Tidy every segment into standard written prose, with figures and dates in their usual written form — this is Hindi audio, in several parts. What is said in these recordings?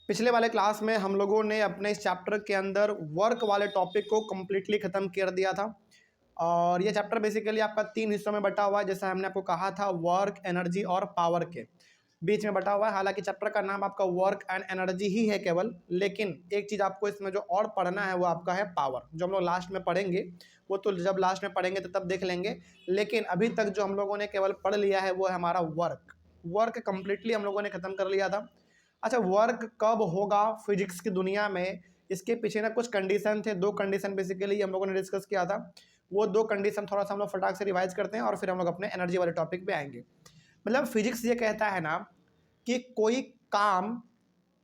पिछले वाले क्लास में हम लोगों ने अपने इस चैप्टर के अंदर वर्क वाले टॉपिक को कम्प्लीटली ख़त्म कर दिया था। और ये चैप्टर बेसिकली आपका 3 हिस्सों में बटा हुआ है, जैसा हमने आपको कहा था वर्क, एनर्जी और पावर के बीच में बटा हुआ है। हालांकि चैप्टर का नाम आपका वर्क एंड एनर्जी ही है केवल, लेकिन एक चीज़ आपको इसमें जो और पढ़ना है वो आपका है पावर, जो हम लोग लास्ट में पढ़ेंगे। वो तो जब लास्ट में पढ़ेंगे तो तब देख लेंगे, लेकिन अभी तक जो हम लोगों ने केवल पढ़ लिया है वो है हमारा वर्क। वर्क कम्प्लीटली हम लोगों ने ख़त्म कर लिया था। अच्छा, वर्क कब होगा फिजिक्स की दुनिया में, इसके पीछे ना कुछ कंडीशन थे। 2 कंडीशन बेसिकली हम लोगों ने डिस्कस किया था। वो 2 कंडीशन थोड़ा सा हम लोग फटाक से रिवाइज करते हैं और फिर हम लोग अपने एनर्जी वाले टॉपिक पे आएंगे। मतलब फिजिक्स ये कहता है ना कि कोई काम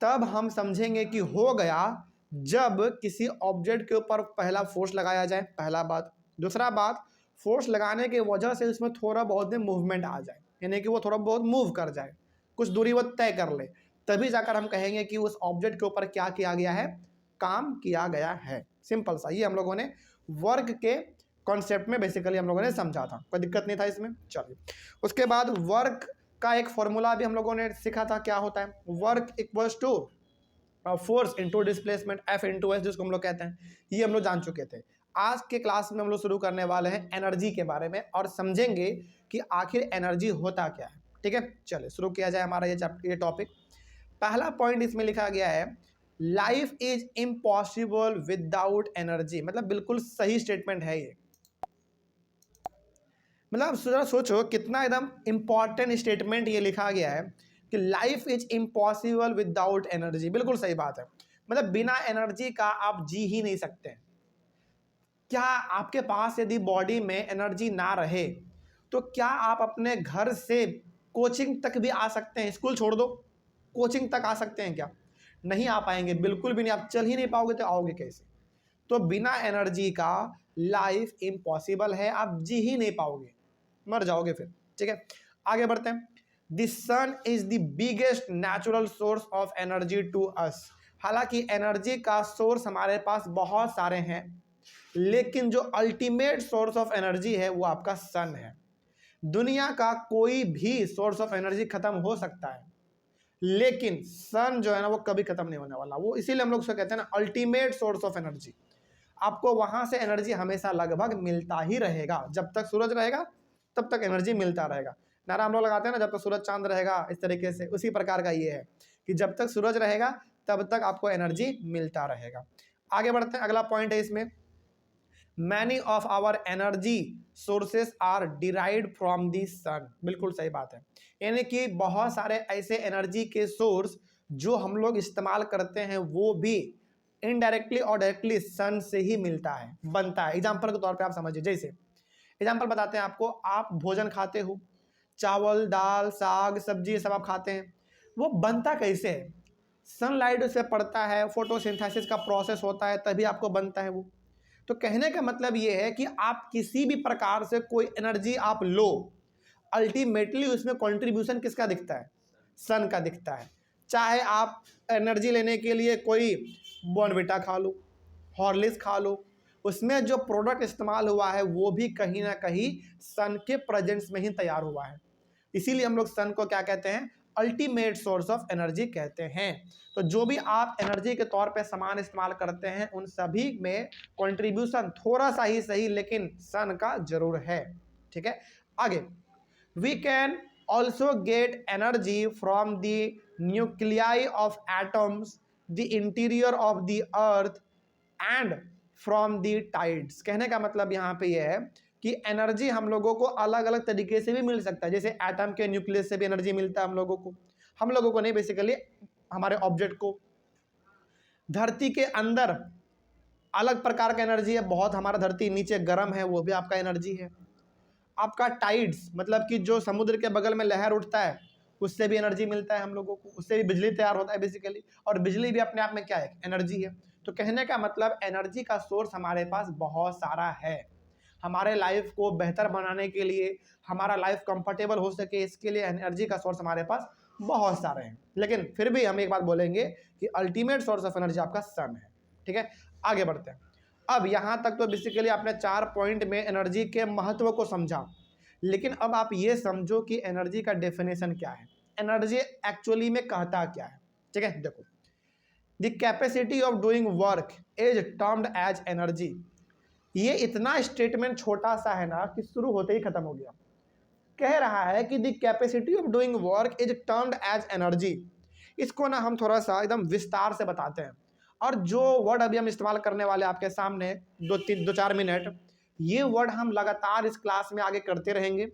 तब हम समझेंगे कि हो गया जब किसी ऑब्जेक्ट के ऊपर पहला फोर्स लगाया जाए, पहला बात। दूसरा बात, फोर्स लगाने की वजह से उसमें थोड़ा बहुत मूवमेंट आ जाए, यानी कि वो थोड़ा बहुत मूव कर जाए, कुछ दूरी वो तय कर ले, तभी जाकर हम कहेंगे कि उस ऑब्जेक्ट के ऊपर क्या किया गया है, काम किया गया है। सिंपल सा ये हम लोगों ने वर्क के कॉन्सेप्ट में बेसिकली हम लोगों ने समझा था, कोई दिक्कत नहीं था इसमें। चलिए, उसके बाद वर्क का एक फॉर्मूला भी हम लोगों ने सीखा था। क्या होता है work equals to force into displacement, F into S, जिसको हम लोग कहते हैं। ये हम लोग जान चुके थे। आज के क्लास में हम लोग शुरू करने वाले हैं एनर्जी के बारे में और समझेंगे कि आखिर एनर्जी होता क्या है। ठीक है, चलिए शुरू किया जाए हमारा ये टॉपिक। पहला पॉइंट इसमें लिखा गया है, life is impossible without energy. मतलब बिल्कुल सही स्टेटमेंट है ये। मतलब जरा सोचो कितना एकदम इंपॉर्टेंट स्टेटमेंट ये लिखा गया है कि life is impossible without energy. बिल्कुल सही बात है। मतलब बिना एनर्जी का आप जी ही नहीं सकते। क्या आपके पास यदि बॉडी में एनर्जी ना रहे तो क्या आप अपने घर से कोचिंग तक भी आ सकते हैं? स्कूल छोड़ दो, कोचिंग तक आ सकते हैं क्या? नहीं आ पाएंगे, बिल्कुल भी नहीं। आप चल ही नहीं पाओगे तो आओगे कैसे? तो बिना एनर्जी का लाइफ इम्पॉसिबल है, आप जी ही नहीं पाओगे, मर जाओगे फिर। ठीक है, आगे बढ़ते हैं। The sun is the biggest natural source of energy to us. हालांकि एनर्जी का सोर्स हमारे पास बहुत सारे हैं, लेकिन जो अल्टीमेट सोर्स ऑफ एनर्जी है वो आपका सन है। दुनिया का कोई भी सोर्स ऑफ एनर्जी खत्म हो सकता है, लेकिन सन जो है ना वो कभी खत्म नहीं होने वाला। वो इसीलिए हम लोग उसको कहते हैं ना अल्टीमेट सोर्स ऑफ एनर्जी। आपको वहां से एनर्जी हमेशा लगभग मिलता ही रहेगा। जब तक सूरज रहेगा तब तक एनर्जी मिलता रहेगा। नारा हम लोग लगाते हैं ना, जब तक सूरज चांद रहेगा, इस तरीके से उसी प्रकार का ये है कि जब तक सूरज रहेगा तब तक आपको एनर्जी मिलता रहेगा। आगे बढ़ते हैं, अगला पॉइंट है इसमें, many of our energy sources are derived from the sun. बिल्कुल सही बात है। यानी कि बहुत सारे ऐसे एनर्जी के सोर्स जो हम लोग इस्तेमाल करते हैं वो भी इनडायरेक्टली और डायरेक्टली सन से ही मिलता है, बनता है। एग्जाम्पल के तौर पे आप समझिए, जैसे एग्जाम्पल बताते हैं आपको। आप भोजन खाते हो, चावल, दाल, साग, सब्जी, सब आप खाते हैं। वो बनता कैसे है? सनलाइट से पड़ता है, फोटोसिंथेसिस का प्रोसेस होता है, तभी आपको बनता है वो। तो कहने का मतलब ये है कि आप किसी भी प्रकार से कोई एनर्जी आप लो, अल्टीमेटली उसमें कंट्रीब्यूशन किसका दिखता है? सन का दिखता है। चाहे आप एनर्जी लेने के लिए कोई बॉर्नविटा खा लो, हॉर्लिक्स खा लो, उसमें जो प्रोडक्ट इस्तेमाल हुआ है वो भी कहीं ना कहीं सन के प्रेजेंस में ही तैयार हुआ है। इसीलिए हम लोग सन को क्या कहते हैं? अल्टीमेट सोर्स ऑफ एनर्जी कहते हैं। तो जो भी आप एनर्जी के तौर पे सामान इस्तेमाल करते हैं उन सभी में कंट्रीब्यूशन थोड़ा सा ही सही लेकिन सन का जरूर है। ठीक है, आगे, we can also get energy from the nuclei of atoms, the interior of the earth and from the tides. कहने का मतलब यहाँ पे यह है कि एनर्जी हम लोगों को अलग अलग तरीके से भी मिल सकता है। जैसे एटम के न्यूक्लियस से भी एनर्जी मिलता है हम लोगों को नहीं, बेसिकली हमारे ऑब्जेक्ट को। धरती के अंदर अलग प्रकार का एनर्जी है बहुत, हमारा धरती नीचे गर्म है, वो भी आपका एनर्जी है। आपका टाइड्स मतलब कि जो समुद्र के बगल में लहर उठता है उससे भी एनर्जी मिलता है हम लोगों को, उससे भी बिजली तैयार होता है बेसिकली। और बिजली भी अपने आप में क्या है? एनर्जी है। तो कहने का मतलब एनर्जी का सोर्स हमारे पास बहुत सारा है। हमारे लाइफ को बेहतर बनाने के लिए, हमारा लाइफ कंफर्टेबल हो सके, इसके लिए एनर्जी का सोर्स हमारे पास बहुत सारे हैं। लेकिन फिर भी हम एक बात बोलेंगे कि अल्टीमेट सोर्स ऑफ एनर्जी आपका सन है। ठीक है, आगे बढ़ते हैं। अब यहाँ तक तो बेसिकली आपने 4 पॉइंट में एनर्जी के महत्व को समझा, लेकिन अब आप ये समझो कि एनर्जी का डेफिनेशन क्या है, एनर्जी एक्चुअली में कहता क्या है। ठीक है, देखो the capacity of doing work is termed as energy. ये इतना स्टेटमेंट छोटा सा है ना कि शुरू होते ही खत्म हो गया। कह रहा है कि the capacity of doing work is termed as energy. इसको ना हम थोड़ा सा एकदम विस्तार से बताते हैं, और जो वर्ड अभी हम इस्तेमाल करने वाले आपके सामने 2-4 मिनट, ये वर्ड हम लगातार इस क्लास में आगे करते रहेंगे,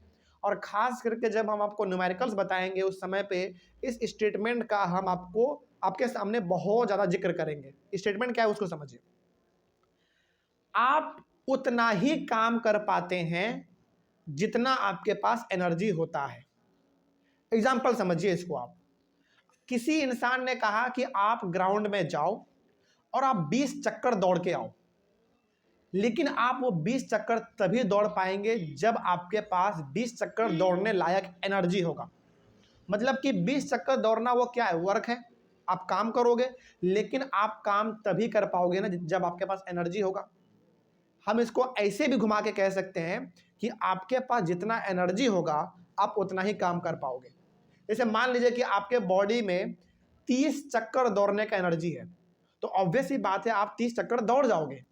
और खास करके जब हम आपको न्यूमेरिकल्स बताएंगे उस समय पे इस स्टेटमेंट का हम आपको आपके सामने बहुत ज़्यादा जिक्र करेंगे। स्टेटमेंट क्या है उसको समझिए। आप उतना ही काम कर पाते हैं जितना आपके पास एनर्जी होता है। एग्जाम्पल समझिए इसको आप। किसी इंसान ने कहा कि आप ग्राउंड में जाओ और आप 20 चक्कर दौड़ के आओ, लेकिन आप वो 20 चक्कर तभी दौड़ पाएंगे जब आपके पास 20 चक्कर दौड़ने लायक एनर्जी होगा। मतलब कि 20 चक्कर दौड़ना वो क्या है, वर्क है, आप काम करोगे, लेकिन आप काम तभी कर पाओगे ना जब आपके पास एनर्जी होगा। हम इसको ऐसे भी घुमा के कह सकते हैं कि आपके पास जितना एनर्जी होगा आप उतना ही काम कर पाओगे। जैसे मान लीजिए कि आपके बॉडी में 30 चक्कर दौड़ने का एनर्जी है, तो ऑब्वियस ही बात है आप 30 चक्कर दौड़ जाओगे।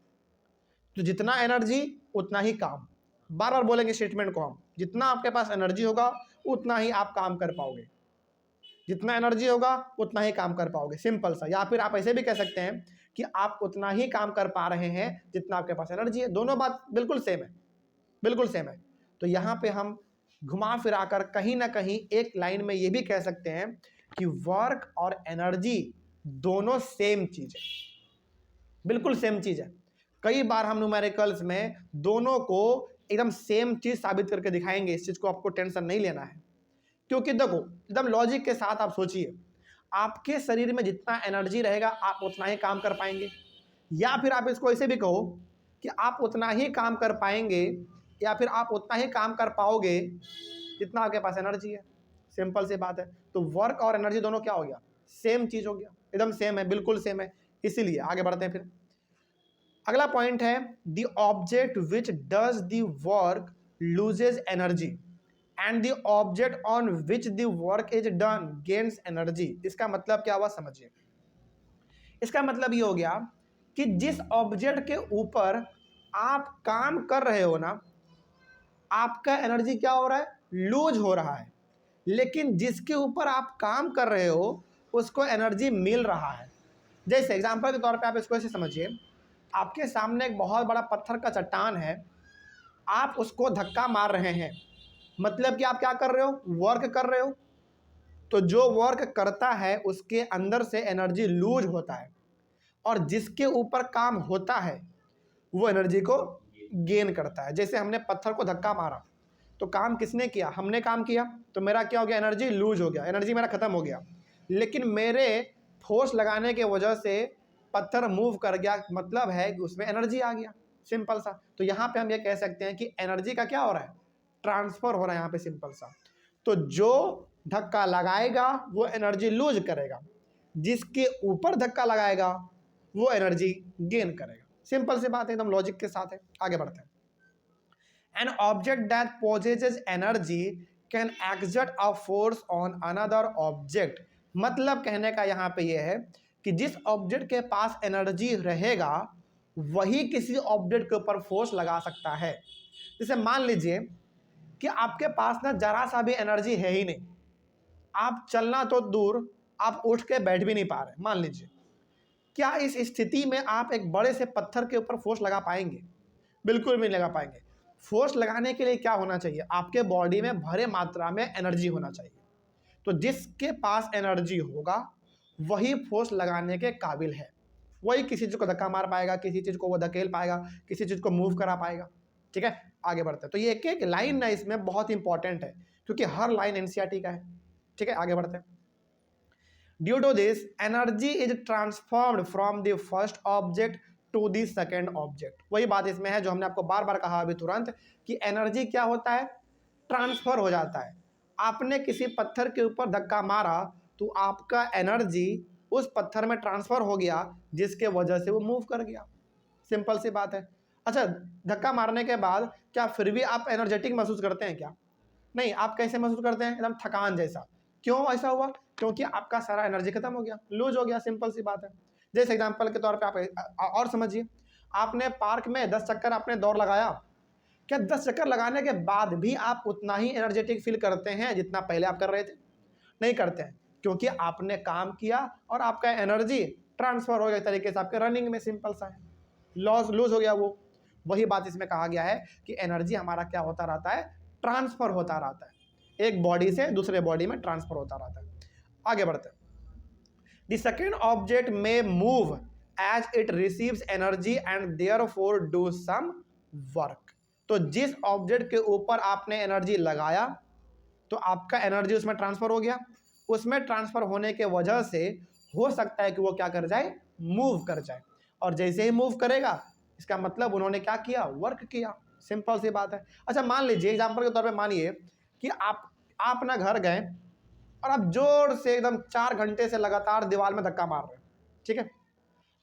तो जितना एनर्जी उतना ही काम। बार बार बोलेंगे स्टेटमेंट को हम, जितना आपके पास एनर्जी होगा उतना ही आप काम कर पाओगे, जितना एनर्जी होगा उतना ही काम कर पाओगे, सिंपल सा। या फिर आप ऐसे भी कह सकते हैं कि आप उतना ही काम कर पा रहे हैं जितना आपके पास एनर्जी है। दोनों बात बिल्कुल सेम है, बिल्कुल सेम है। तो यहाँ पे हम घुमा फिरा कर कहीं ना कहीं एक लाइन में ये भी कह सकते हैं कि वर्क और एनर्जी दोनों सेम चीज है, बिल्कुल सेम चीज है। कई बार हम न्यूमेरिकल्स में दोनों को एकदम सेम चीज साबित करके दिखाएंगे, इस चीज को आपको टेंशन नहीं लेना है। क्योंकि देखो एकदम लॉजिक के साथ आप सोचिए, आपके शरीर में जितना एनर्जी रहेगा आप उतना ही काम कर पाएंगे, या फिर आप इसको ऐसे भी कहो कि आप उतना ही काम कर पाएंगे या फिर आप उतना ही काम कर पाओगे जितना आपके पास एनर्जी है। सिंपल सी बात है। तो वर्क और एनर्जी दोनों क्या हो गया, सेम चीज हो गया, एकदम सेम है, बिल्कुल सेम है। इसीलिए आगे बढ़ते हैं। फिर अगला पॉइंट है the object which does the work loses energy and the object on which the work is done gains energy. इसका मतलब क्या हुआ समझिए। इसका मतलब ये हो गया कि जिस ऑब्जेक्ट के ऊपर आप काम कर रहे हो ना, आपका एनर्जी क्या हो रहा है, लूज हो रहा है, लेकिन जिसके ऊपर आप काम कर रहे हो उसको एनर्जी मिल रहा है। जैसे एग्जांपल के तौर पे आप इसको ऐसे समझिए, आपके सामने एक बहुत बड़ा पत्थर का चट्टान है, आप उसको धक्का मार रहे हैं, मतलब कि आप क्या कर रहे हो, वर्क कर रहे हो। तो जो वर्क करता है उसके अंदर से एनर्जी लूज होता है, और जिसके ऊपर काम होता है वो एनर्जी को गेन करता है। जैसे हमने पत्थर को धक्का मारा तो काम किसने किया, हमने काम किया, तो मेरा क्या हो गया, एनर्जी लूज हो गया, एनर्जी मेरा खत्म हो गया। लेकिन मेरे फोर्स लगाने के वजह से पत्थर मूव कर गया, मतलब है कि उसमें एनर्जी आ गया, सिंपल सा। तो यहाँ पे हम ये कह सकते हैं कि एनर्जी का क्या हो रहा है, ट्रांसफर हो रहा है यहाँ पे, सिंपल सा। तो जो धक्का लगाएगा वो एनर्जी लूज करेगा, जिसके ऊपर धक्का लगाएगा वो एनर्जी गेन करेगा। सिंपल सी बात है, एकदम लॉजिक के साथ है। आगे बढ़ते हैं। An object that possesses energy can exert a force on another object. मतलब कहने का यहाँ पे ये है कि जिस ऑब्जेक्ट के पास एनर्जी रहेगा वही किसी ऑब्जेक्ट के ऊपर फोर्स लगा सकता है। जैसे मान लीजिए कि आपके पास ना जरा सा भी एनर्जी है ही नहीं, आप चलना तो दूर, आप उठ के बैठ भी नहीं पा रहे, मान लीजिए। क्या इस स्थिति में आप एक बड़े से पत्थर के ऊपर फोर्स लगा पाएंगे? बिल्कुल भी नहीं लगा पाएंगे। फोर्स लगाने के लिए क्या होना चाहिए, आपके बॉडी में भरे मात्रा में एनर्जी होना चाहिए। तो जिसके पास एनर्जी होगा वही फोर्स लगाने के काबिल है, वही किसी चीज को धक्का मार पाएगा, किसी चीज को वो धकेल पाएगा, किसी चीज को मूव करा पाएगा। ठीक है, आगे बढ़ते हैं। तो ये एक एक लाइन ना इसमें बहुत इंपॉर्टेंट है, क्योंकि हर लाइन एनसीईआरटी का है। ठीक है, आगे बढ़ते हैं। Due to this energy is transformed from the first object to the second object. वही बात इसमें है जो हमने आपको बार बार कहा अभी तुरंत, कि एनर्जी क्या होता है, ट्रांसफर हो जाता है। आपने किसी पत्थर के ऊपर धक्का मारा तो आपका एनर्जी उस पत्थर में ट्रांसफर हो गया, जिसके वजह से वो मूव कर गया, सिंपल सी बात है। अच्छा, धक्का मारने के बाद क्या फिर भी आप एनर्जेटिक महसूस करते हैं क्या? नहीं। आप कैसे महसूस करते हैं, एकदम थकान जैसा। क्यों ऐसा हुआ? क्योंकि आपका सारा एनर्जी खत्म हो गया, लूज हो गया, सिंपल सी बात है। जैसे एग्जांपल के तौर पे आप और समझिए, आपने पार्क में 10 चक्कर आपने दौड़ लगाया, क्या 10 चक्कर लगाने के बाद भी आप उतना ही एनर्जेटिक फील करते हैं जितना पहले आप कर रहे थे? नहीं करते हैं, क्योंकि आपने काम किया और आपका एनर्जी ट्रांसफर हो गया, तरीके से आपके रनिंग में, सिंपल सा है, लॉस लूज हो गया वो। वही बात इसमें कहा गया है कि एनर्जी हमारा क्या होता रहता है, ट्रांसफर होता रहता है, एक बॉडी से दूसरे बॉडी में ट्रांसफर होता रहता है। आगे बढ़ते हैं। द सेकेंड ऑब्जेक्ट में move as it receives energy and therefore do some work. तो जिस ऑब्जेक्ट के ऊपर आपने एनर्जी लगाया तो आपका एनर्जी उसमें ट्रांसफर हो गया, उसमें ट्रांसफर होने के वजह से हो सकता है कि वो क्या कर जाए, मूव कर जाए, और जैसे ही मूव करेगा इसका मतलब उन्होंने क्या किया, वर्क किया, सिंपल सी बात है। अच्छा मान लीजिए एग्जांपल के तौर पे मानिए कि आप ना घर गए और आप जोर से एकदम 4 घंटे से लगातार दीवार में धक्का मार रहे हैं, ठीक है,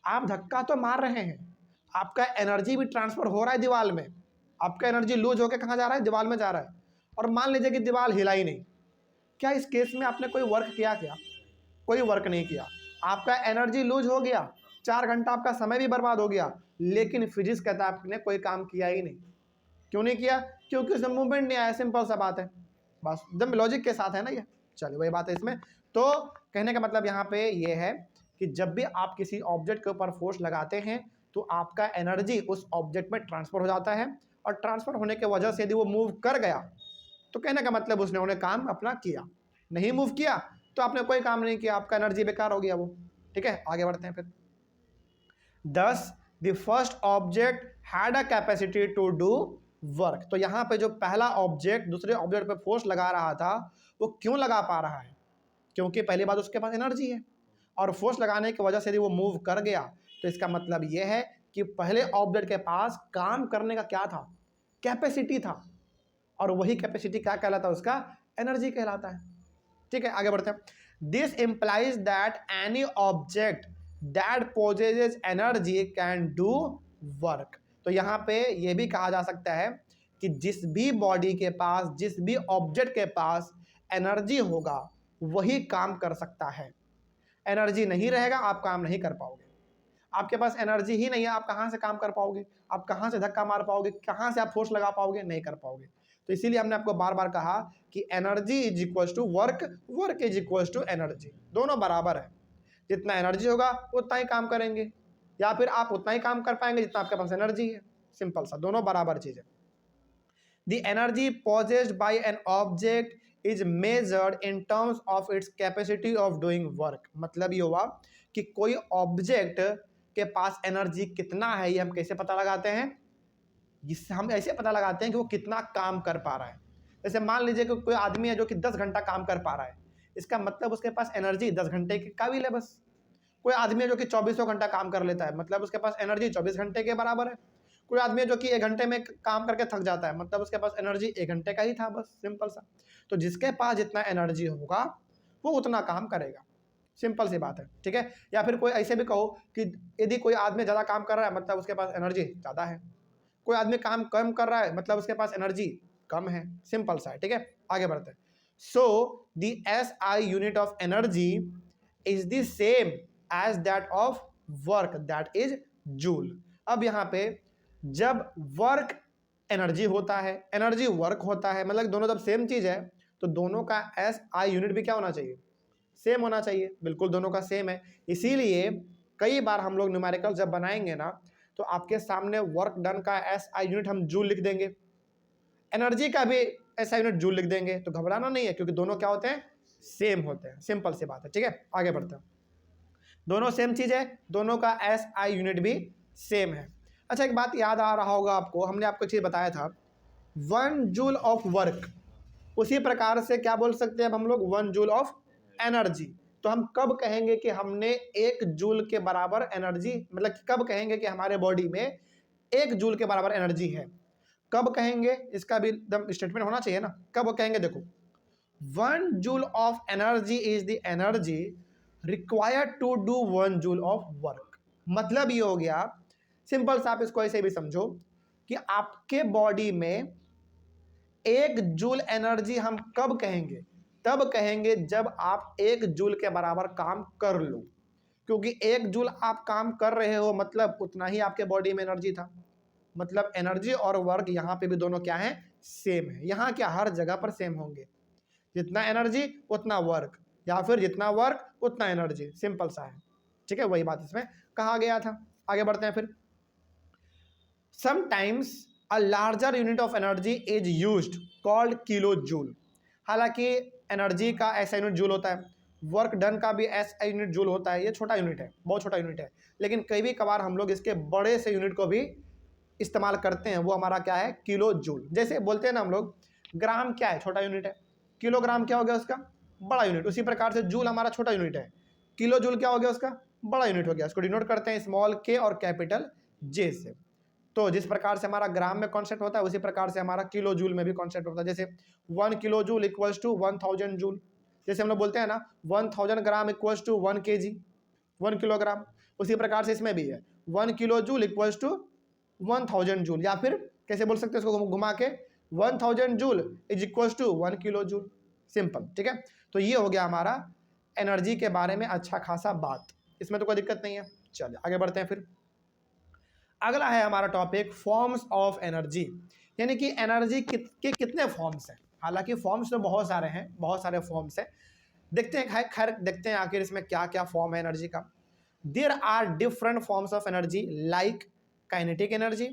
आप धक्का तो मार रहे हैं, आपका एनर्जी भी ट्रांसफर हो रहा है दीवार में, आपका एनर्जी लूज होकर कहाँ जा रहा है, दीवार में जा रहा है, और मान लीजिए कि दीवार हिला ही नहीं, क्या इस केस में आपने कोई वर्क किया? क्या कोई वर्क नहीं किया, आपका एनर्जी लूज हो गया, 4 घंटा आपका समय भी बर्बाद हो गया, लेकिन फिजिक्स कहता है आपने कोई काम किया ही नहीं। क्यों नहीं किया? क्योंकि उसमें मूवमेंट नहीं आया, सिंपल सा बात है, बस एकदम लॉजिक के साथ है ना ये। चलिए वही बात है इसमें। तो कहने का मतलब यहाँ पे ये है कि जब भी आप किसी ऑब्जेक्ट के ऊपर फोर्स लगाते हैं तो आपका एनर्जी उस ऑब्जेक्ट में ट्रांसफर हो जाता है, और ट्रांसफर होने के वजह से यदि वो मूव कर गया तो कहने का मतलब उसने उन्हें काम अपना किया, नहीं मूव किया तो आपने कोई काम नहीं किया, आपका एनर्जी बेकार हो गया वो। ठीक है, आगे बढ़ते हैं फिर। Thus, the first object had a capacity to do work। तो यहाँ पे जो पहला ऑब्जेक्ट दूसरे ऑब्जेक्ट पे फोर्स लगा रहा था वो क्यों लगा पा रहा है? क्योंकि पहली बात उसके पास एनर्जी है, और फोर्स लगाने की वजह से यदि वो मूव कर गया तो इसका मतलब ये है कि पहले ऑब्जेक्ट के पास काम करने का क्या था, कैपेसिटी था, और वही कैपेसिटी क्या कहलाता है, उसका एनर्जी कहलाता है। ठीक है, आगे बढ़ते हैं। This implies that any object that possesses energy can do work. तो यहाँ पे ये भी कहा जा सकता है कि जिस भी बॉडी के पास, जिस भी ऑब्जेक्ट के पास एनर्जी होगा वही काम कर सकता है। एनर्जी नहीं रहेगा आप काम नहीं कर पाओगे, आपके पास एनर्जी ही नहीं है, आप कहाँ से काम कर पाओगे, आप कहाँ से धक्का मार पाओगे, कहाँ से आप फोर्स लगा पाओगे, नहीं कर पाओगे। तो इसीलिए हमने आपको बार बार कहा कि energy is equal to work, work is equal to energy, दोनों बराबर है। जितना एनर्जी होगा उतना ही काम करेंगे, या फिर आप उतना ही काम कर पाएंगे जितना आपके पास एनर्जी है, सिंपल सा, दोनों बराबर चीज है। The energy possessed by an object is measured in terms of its capacity of doing work। मतलब ये हुआ कि कोई ऑब्जेक्ट के पास एनर्जी कितना है ये हम कैसे पता लगाते हैं, जिससे हम ऐसे पता लगाते हैं कि वो कितना काम कर पा रहा है। जैसे मान लीजिए कि कोई आदमी है जो कि 10 घंटा काम कर पा रहा है, इसका मतलब उसके पास एनर्जी 10 घंटे के काबिल है बस। कोई आदमी है जो कि 2400 घंटा काम कर लेता है, मतलब उसके पास एनर्जी 24 घंटे के बराबर है। कोई आदमी है जो कि 1 घंटे में काम करके थक जाता है, मतलब उसके पास एनर्जी 1 घंटे का ही था, बस सिंपल सा। तो जिसके पास जितना एनर्जी होगा वो उतना काम करेगा, सिंपल सी बात है। ठीक है, या फिर कोई ऐसे भी कहो कि यदि कोई आदमी ज़्यादा काम कर रहा है मतलब उसके पास एनर्जी ज़्यादा है, कोई आदमी काम कम कर रहा है मतलब उसके पास एनर्जी कम है, सिंपल सा है। ठीक है, आगे बढ़ते हैं। So the SI unit of energy is the same as that of work, that is joule. अब यहाँ पे जब वर्क एनर्जी होता है, एनर्जी वर्क होता है, मतलब दोनों जब सेम चीज है तो दोनों का SI यूनिट भी क्या होना चाहिए, सेम होना चाहिए, बिल्कुल दोनों का सेम है। इसीलिए कई बार हम लोग न्यूमेरिकल जब बनाएंगे ना तो आपके सामने वर्क डन का SI यूनिट हम जूल लिख देंगे, एनर्जी का भी SI यूनिट जूल लिख देंगे, तो घबराना नहीं है क्योंकि दोनों क्या होते हैं, सेम होते हैं, सिंपल सी बात है। ठीक है, आगे बढ़ते हैं। दोनों सेम चीज है, दोनों का SI यूनिट भी सेम है। अच्छा एक बात याद आ रहा होगा आपको, हमने आपको चीज बताया था 1 जूल ऑफ वर्क, उसी प्रकार से क्या बोल सकते हैं अब हम लोग 1 जूल ऑफ एनर्जी। तो हम कब कहेंगे कि हमने 1 जूल के बराबर एनर्जी, मतलब कब कहेंगे कि हमारे बॉडी में 1 जूल के बराबर एनर्जी है, कब कहेंगे, इसका भी एकदम स्टेटमेंट होना चाहिए ना, कब कहेंगे। देखो 1 joule of energy is the energy required to do 1 joule of work. मतलब ये हो गया सिंपल सा, आप इसको ऐसे भी समझो कि आपके बॉडी में 1 जूल एनर्जी हम कब कहेंगे, तब कहेंगे जब आप 1 जूल के बराबर काम कर लो। क्योंकि 1 जूल आप काम कर रहे हो मतलब उतना ही आपके बॉडी में एनर्जी था। मतलब एनर्जी और वर्क यहाँ पे भी दोनों क्या है, सेम है। यहाँ क्या, हर जगह पर सेम होंगे, जितना एनर्जी उतना वर्क, या फिर जितना वर्क उतना एनर्जी, सिंपल सा है। ठीक है, वही बात इसमें कहा गया था। आगे बढ़ते हैं फिर। Sometimes a larger unit of energy is used called kilo joule. हालांकि एनर्जी का ऐसा यूनिट जूल होता है, वर्क डन का भी ऐसा यूनिट जूल होता है। ये छोटा यूनिट है, बहुत छोटा यूनिट है, लेकिन कई भी कभार हम लोग इसके बड़े से यूनिट को भी इस्तेमाल करते हैं। वो हमारा क्या है, किलो जूल। जैसे बोलते हैं ना हम लोग, ग्राम क्या है, छोटा यूनिट है, किलोग्राम क्या हो गया उसका, बड़ा यूनिट। उसी प्रकार से जूल हमारा छोटा यूनिट है, किलो जूल क्या हो गया उसका, बड़ा यूनिट हो गया। इसको डिनोट करते हैं स्मॉल के और कैपिटल जे से। तो जिस प्रकार से हमारा ग्राम में कॉन्सेप्ट होता है, उसी प्रकार से हमारा किलो जूल में भी कॉन्सेप्ट होता है। जैसे 1 kilo joule equals to 1000 joule. जैसे हम लोग बोलते हैं ना 1000 gram equals to 1 kg, 1 kilogram. उसी प्रकार से इसमें भी है 1 kilo joule equals to 1000 joule, या फिर कैसे बोल सकते हैं इसको घुमा के, 1000 joule is equals to 1 kilo joule. Simple, ठीक है। तो ये हो गया हमारा एनर्जी के बारे में अच्छा खासा बात, इसमें तो कोई दिक्कत नहीं है। चलिए आगे बढ़ते हैं फिर। अगला है हमारा टॉपिक फॉर्म्स ऑफ एनर्जी, यानी कि एनर्जी के कितने फॉर्म्स हैं। हालांकि फॉर्म्स तो बहुत सारे हैं, बहुत सारे फॉर्म्स हैं। देखते हैं, खैर देखते हैं आखिर इसमें क्या क्या फॉर्म है एनर्जी का। There are different forms of energy like kinetic energy,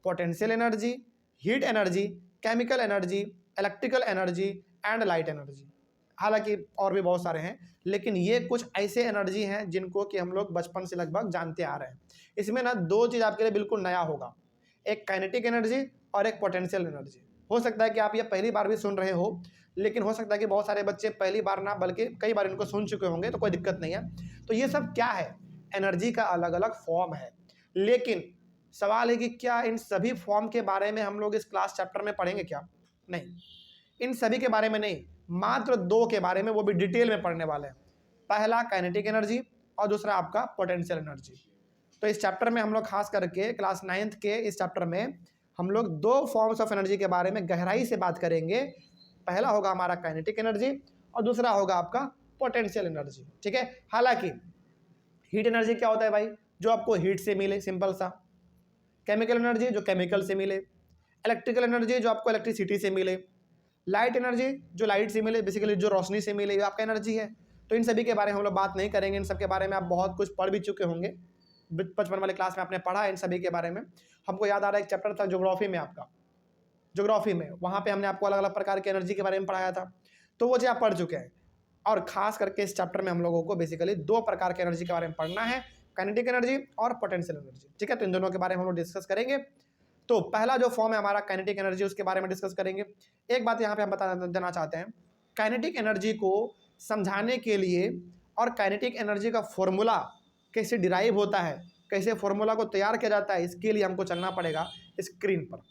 potential energy, heat energy, chemical energy, electrical energy and light energy. हालांकि और भी बहुत सारे हैं, लेकिन ये कुछ ऐसे एनर्जी हैं जिनको कि हम लोग बचपन से लगभग जानते आ रहे हैं। इसमें ना दो चीज़ आपके लिए बिल्कुल नया होगा, एक काइनेटिक एनर्जी और एक पोटेंशियल एनर्जी। हो सकता है कि आप ये पहली बार भी सुन रहे हो, लेकिन हो सकता है कि बहुत सारे बच्चे पहली बार ना बल्कि कई बार इनको सुन चुके होंगे, तो कोई दिक्कत नहीं है। तो ये सब क्या है, एनर्जी का अलग अलग फॉर्म है। लेकिन सवाल है कि क्या इन सभी फॉर्म के बारे में हम लोग इस क्लास चैप्टर में पढ़ेंगे क्या? नहीं, इन सभी के बारे में नहीं, मात्र दो के बारे में, वो भी डिटेल में पढ़ने वाले हैं। पहला काइनेटिक एनर्जी और दूसरा आपका पोटेंशियल एनर्जी। तो इस चैप्टर में हम लोग खास करके क्लास 9th के इस चैप्टर में हम लोग दो फॉर्म्स ऑफ एनर्जी के बारे में गहराई से बात करेंगे। पहला होगा हमारा काइनेटिक एनर्जी और दूसरा होगा आपका पोटेंशियल एनर्जी, ठीक है। हालांकि हीट एनर्जी क्या होता है भाई, जो आपको हीट से मिले, सिंपल सा। केमिकल एनर्जी जो केमिकल से मिले, इलेक्ट्रिकल एनर्जी जो आपको इलेक्ट्रिसिटी से मिले, लाइट एनर्जी जो लाइट से मिले, बेसिकली जो रोशनी से मिले, ये आपका एनर्जी है। तो इन सभी के बारे में हम लोग बात नहीं करेंगे, इन सब के बारे में आप बहुत कुछ पढ़ भी चुके होंगे, बचपन वाले क्लास में आपने पढ़ा है इन सभी के बारे में। हमको याद आ रहा है एक चैप्टर था ज्योग्राफी में, आपका ज्योग्राफी में, वहाँ पे हमने आपको अलग अलग प्रकार की एनर्जी के बारे में पढ़ाया था, तो वो चीज़ आप पढ़ चुके हैं। और खास करके इस चैप्टर में हम लोगों को बेसिकली दो प्रकार की एनर्जी के बारे में पढ़ना है, काइनेटिक एनर्जी और पोटेंशियल एनर्जी, ठीक है। तो इन दोनों के बारे में हम लोग डिस्कस करेंगे। तो पहला जो फॉर्म है हमारा काइनेटिक एनर्जी, उसके बारे में डिस्कस करेंगे। एक बात यहाँ पे हम बता देना चाहते हैं, काइनेटिक एनर्जी को समझाने के लिए और काइनेटिक एनर्जी का फॉर्मूला कैसे डिराइव होता है, कैसे फॉर्मूला को तैयार किया जाता है, इसके लिए हमको चलना पड़ेगा स्क्रीन पर,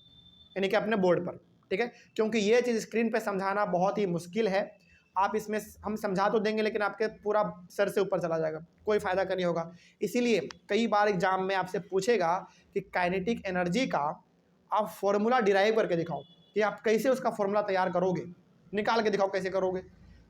यानी कि अपने बोर्ड पर, ठीक है। क्योंकि ये चीज़ स्क्रीन पर समझाना बहुत ही मुश्किल है। आप इसमें हम समझा तो देंगे, लेकिन आपके पूरा सर से ऊपर चला जाएगा, कोई फ़ायदा का नहीं होगा। इसीलिए कई बार एग्जाम में आपसे पूछेगा कि काइनेटिक एनर्जी का आप फॉर्मूला डिराइव करके दिखाओ, कि आप कैसे उसका फॉर्मूला तैयार करोगे, निकाल के दिखाओ कैसे करोगे।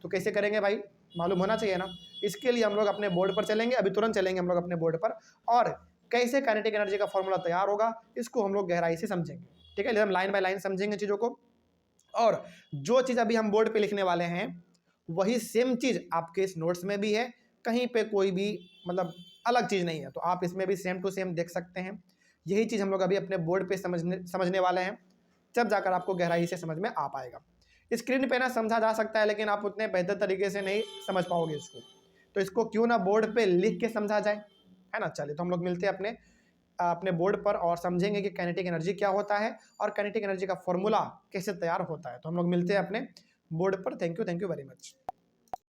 तो कैसे करेंगे भाई, मालूम होना चाहिए ना। इसके लिए हम लोग अपने बोर्ड पर चलेंगे, अभी तुरंत चलेंगे हम लोग अपने बोर्ड पर, और कैसे काइनेटिक एनर्जी का फॉर्मूला तैयार होगा इसको हम लोग गहराई से समझेंगे, ठीक है। हम लाइन बाय लाइन समझेंगे चीज़ों को, और जो चीज़ अभी हम बोर्ड पर लिखने वाले हैं वही सेम चीज़ आपके इस नोट्स में भी है, कहीं पे कोई भी मतलब अलग चीज़ नहीं है। तो आप इसमें भी सेम टू सेम देख सकते हैं। यही चीज़ हम लोग अभी अपने बोर्ड पे समझने वाले हैं, जब जाकर आपको गहराई से समझ में आ पाएगा। स्क्रीन पे ना समझा जा सकता है, लेकिन आप उतने बेहतर तरीके से नहीं समझ पाओगे इसको, तो इसको क्यों ना बोर्ड पे लिख के समझा जाए, है ना। चलिए, तो हम लोग मिलते हैं अपने बोर्ड पर और समझेंगे कि काइनेटिक एनर्जी क्या होता है और काइनेटिक एनर्जी का फॉर्मूला कैसे तैयार होता है। तो हम लोग मिलते हैं अपने बोर्ड पर। Thank you very much.